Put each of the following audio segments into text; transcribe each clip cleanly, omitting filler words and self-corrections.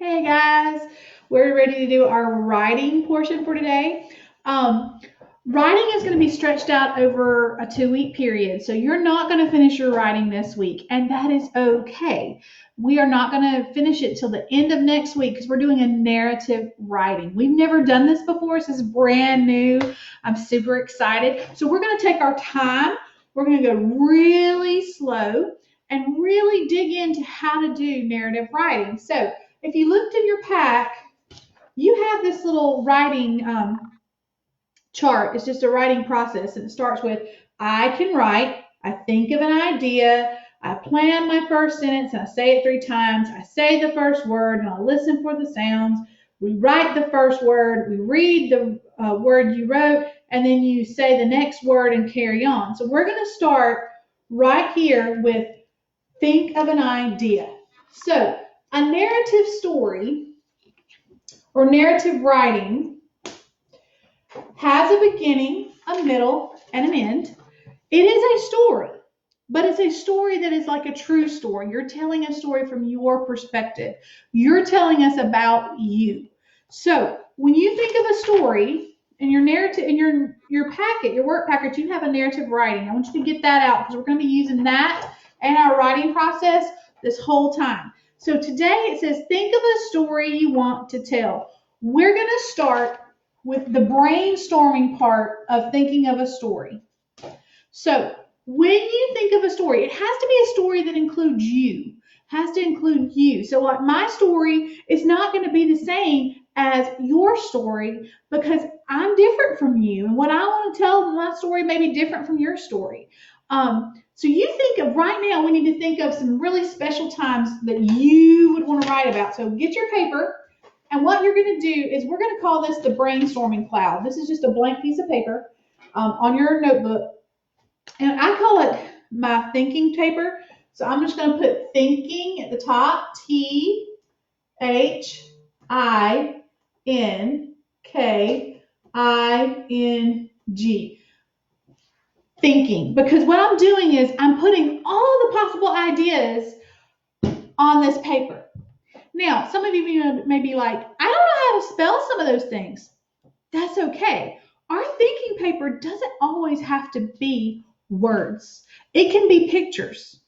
Hey guys, we're ready to do our writing portion for today. Um, Writing is going to be stretched out over a 2 week period, so you're not going to finish your writing this week, and that is okay. We are not going to finish it till the end of next week because we're doing a narrative writing. We've never done this before, so this is brand new. I'm super excited. So we're going to take our time. We're going to go really slow and really dig into how to do narrative writing. So if you looked in your pack, you have this little writing chart. It's just a writing process, and it starts with I can write, I think of an idea, I plan my first sentence, and I say it 3 times. I say the first word, and I listen for the sounds. We write the first word, we read the word you wrote, and then you say the next word and carry on. So we're going to start right here with think of an idea. So a narrative story or narrative writing has a beginning, a middle, and an end. It is a story, but it's a story that is like a true story. You're telling a story from your perspective. You're telling us about you. So when you think of a story in your narrative, in your packet, your work packet, you have a narrative writing. I want you to get that out because we're going to be using that in our writing process this whole time. So today it says, think of a story you want to tell. We're going to start with the brainstorming part of thinking of a story. So when you think of a story, it has to be a story that includes you, has to include you. So like my story is not going to be the same as your story because I'm different from you. And what I want to tell my story may be different from your story. So you think of right now, we need to think of some really special times that you would want to write about. So get your paper. And what you're going to do is we're going to call this the brainstorming cloud. This is just a blank piece of paper on your notebook. And I call it my thinking paper. So I'm just going to put thinking at the top, THINKING. Thinking. Because what I'm doing is I'm putting all the possible ideas on this paper. Now, some of you may be like, I don't know how to spell some of those things. That's okay. Our thinking paper doesn't always have to be words. It can be pictures.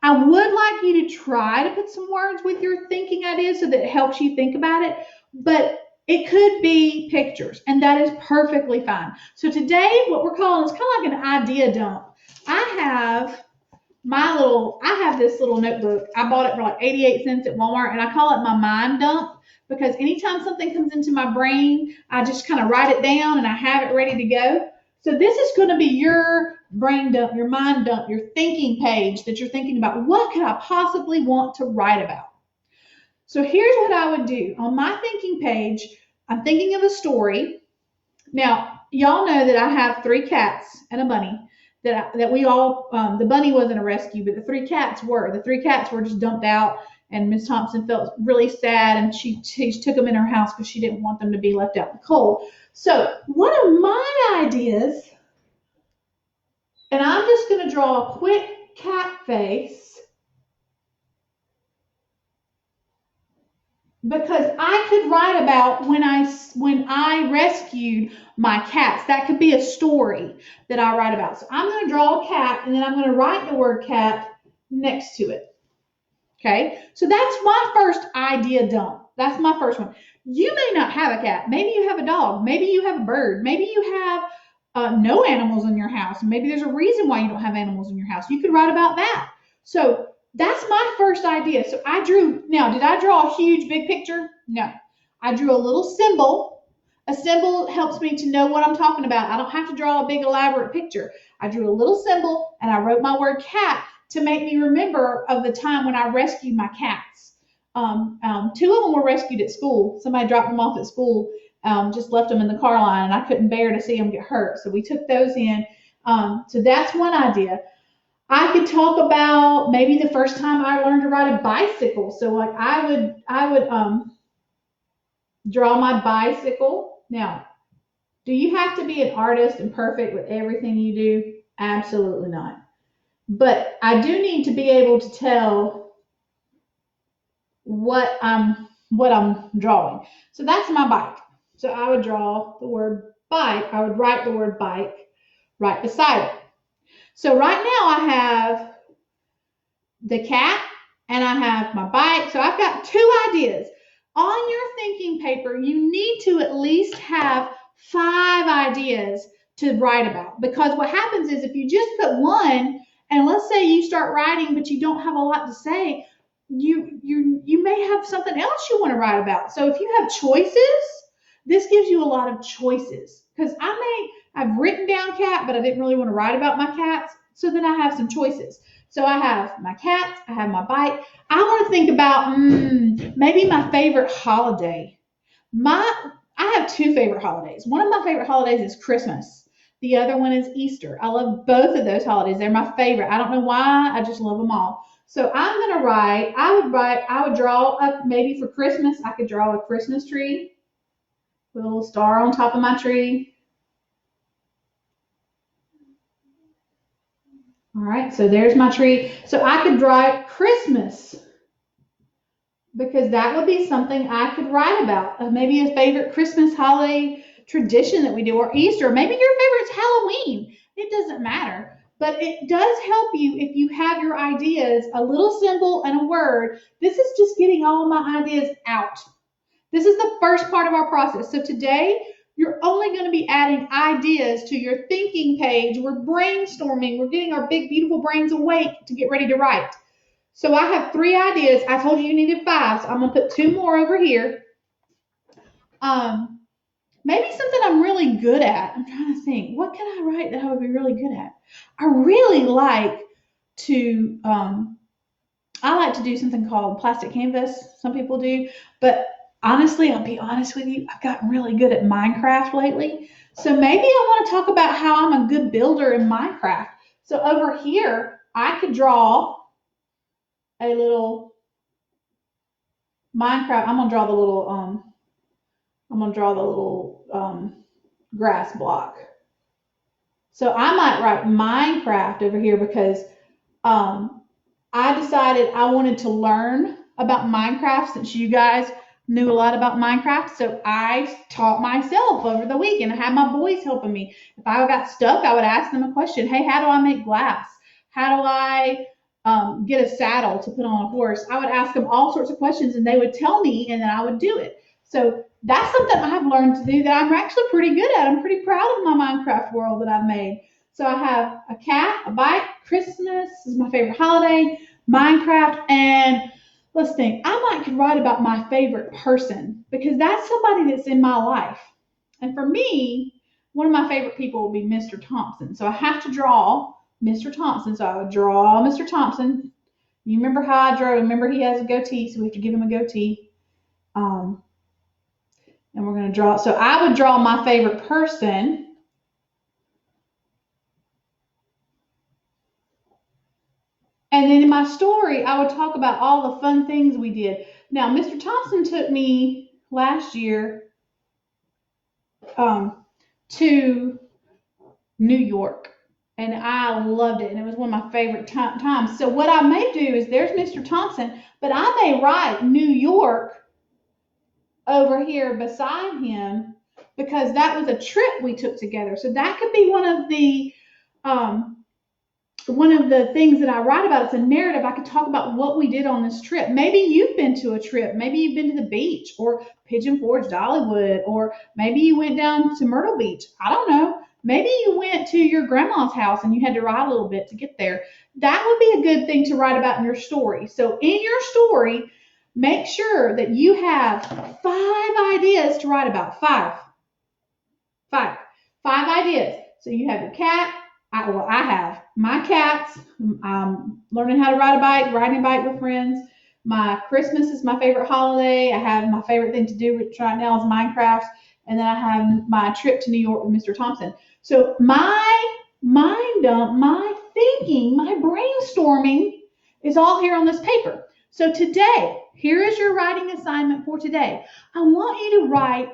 I would like you to try to put some words with your thinking ideas so that it helps you think about it, but it could be pictures, and that is perfectly fine. So today, what we're calling is kind of like an idea dump. I have this little notebook. I bought it for like 88 cents at Walmart, and I call it my mind dump because anytime something comes into my brain, I just kind of write it down and I have it ready to go. So this is going to be your brain dump, your mind dump, your thinking page that you're thinking about. What could I possibly want to write about? So here's what I would do. On my thinking page, I'm thinking of a story. Now, y'all know that I have 3 cats and a bunny. That we all the bunny wasn't a rescue, but the 3 cats were. The 3 cats were just dumped out, and Miss Thompson felt really sad, and she took them in her house because she didn't want them to be left out in the cold. So one of my ideas, and I'm just going to draw a quick cat face because I could write about when I rescued my cats. That could be a story that I write about. So I'm going to draw a cat and then I'm going to write the word cat next to it. Okay, so that's my first idea dump. That's my first one. You may not have a cat. Maybe you have a dog. Maybe you have a bird. Maybe you have no animals in your house. Maybe there's a reason why you don't have animals in your house. You could write about that. So that's my first idea. So I drew, now, did I draw a huge big picture? No. I drew a little symbol. A symbol helps me to know what I'm talking about. I don't have to draw a big elaborate picture. I drew a little symbol and I wrote my word cat to make me remember of the time when I rescued my cats. 2 of them were rescued at school. Somebody dropped them off at school, just left them in the car line, and I couldn't bear to see them get hurt. So we took those in. So that's one idea. I could talk about maybe the first time I learned to ride a bicycle. So like I would draw my bicycle. Now, do you have to be an artist and perfect with everything you do? Absolutely not. But I do need to be able to tell what I'm what I'm drawing. So that's my bike. So I would draw the word bike. I would write the word bike right beside it. So right now I have the cat and I have my bike. So I've got two ideas. On your thinking paper, you need to at least have 5 ideas to write about, because what happens is if you just put one, and let's say you start writing but you don't have a lot to say, you may have something else you want to write about. So if you have choices, this gives you a lot of choices, because I've written down cat, but I didn't really want to write about my cats. So then I have some choices. So I have my cats, I have my bike. I want to think about maybe my favorite holiday. I have 2 favorite holidays. One of my favorite holidays is Christmas. The other one is Easter. I love both of those holidays. They're my favorite. I don't know why. I just love them all. So I'm gonna write. I would draw up, maybe for Christmas. I could draw a Christmas tree with a little star on top of my tree. All right, so there's my tree. So I could write Christmas, because that would be something I could write about. Maybe a favorite Christmas holiday tradition that we do, or Easter. Maybe your favorite's Halloween. It doesn't matter. But it does help you if you have your ideas, a little symbol and a word. This is just getting all my ideas out. This is the first part of our process. So today, you're only going to be adding ideas to your thinking page. We're brainstorming. We're getting our big, beautiful brains awake to get ready to write. So I have 3 ideas. I told you needed 5, so I'm going to put 2 more over here. Maybe something I'm really good at. I'm trying to think. What can I write that I would be really good at? I really like to, I like to do something called plastic canvas. Some people do. But honestly, I'll be honest with you, I've gotten really good at Minecraft lately. So maybe I want to talk about how I'm a good builder in Minecraft. So over here, I could draw a little Minecraft. I'm gonna draw the little grass block. So I might write Minecraft over here, because I decided I wanted to learn about Minecraft since you guys knew a lot about Minecraft. So I taught myself over the week, and I had my boys helping me. If I got stuck, I would ask them a question. Hey, how do I make glass? How do I get a saddle to put on a horse? I would ask them all sorts of questions, and they would tell me, and then I would do it. So that's something I have learned to do that I'm actually pretty good at. I'm pretty proud of my Minecraft world that I've made. So I have a cat, a bike, Christmas is my favorite holiday, Minecraft, and let's think. I might could write about my favorite person, because that's somebody that's in my life. And for me, one of my favorite people will be Mr. Thompson. So I have to draw Mr. Thompson. So I would draw Mr. Thompson. You remember how I drew? Remember he has a goatee, so we have to give him a goatee. And we're going to draw. So I would draw my favorite person. And then in my story, I would talk about all the fun things we did. Now, Mr. Thompson took me last year to New York. And I loved it. And it was one of my favorite times. So what I may do is, there's Mr. Thompson, but I may write New York over here beside him, because that was a trip we took together. So that could be one of the things that I write about. It's a narrative. I could talk about what we did on this trip. Maybe you've been to a trip. Maybe you've been to the beach, or Pigeon Forge, Dollywood, or maybe you went down to Myrtle Beach. I don't know. Maybe you went to your grandma's house and you had to ride a little bit to get there. That would be a good thing to write about in your story. So in your story, make sure that you have 5 ideas to write about. 5 ideas. So you have your cat. I have my cats. Learning how to ride a bike, riding a bike with friends. My Christmas is my favorite holiday. I have my favorite thing to do right now is Minecraft. And then I have my trip to New York with Mr. Thompson. So my mind dump, my thinking, my brainstorming is all here on this paper. So today, here is your writing assignment for today. I want you to write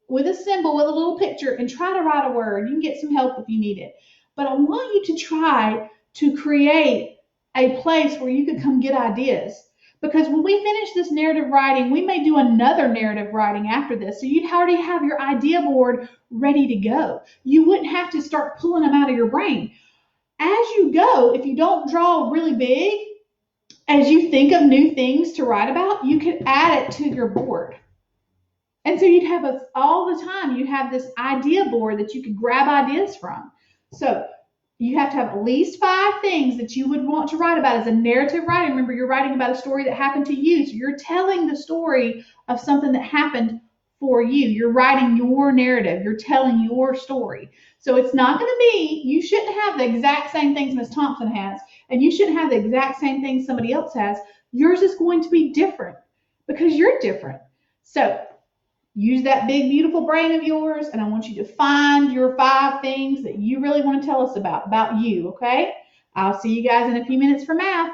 with a symbol, with a little picture, and try to write a word. You can get some help if you need it. But I want you to try to create a place where you can come get ideas. Because when we finish this narrative writing, we may do another narrative writing after this. So you'd already have your idea board ready to go. You wouldn't have to start pulling them out of your brain. As you go, if you don't draw really big, as you think of new things to write about, you could add it to your board. And so you'd have all the time, you have this idea board that you could grab ideas from. So you have to have at least 5 things that you would want to write about as a narrative writing. Remember, you're writing about a story that happened to you. So you're telling the story of something that happened for you. You're writing your narrative. You're telling your story. So it's not going to be, you shouldn't have the exact same things Miss Thompson has, and you shouldn't have the exact same things somebody else has. Yours is going to be different because you're different. So use that big, beautiful brain of yours, and I want you to find your 5 things that you really want to tell us about you, okay? I'll see you guys in a few minutes for math.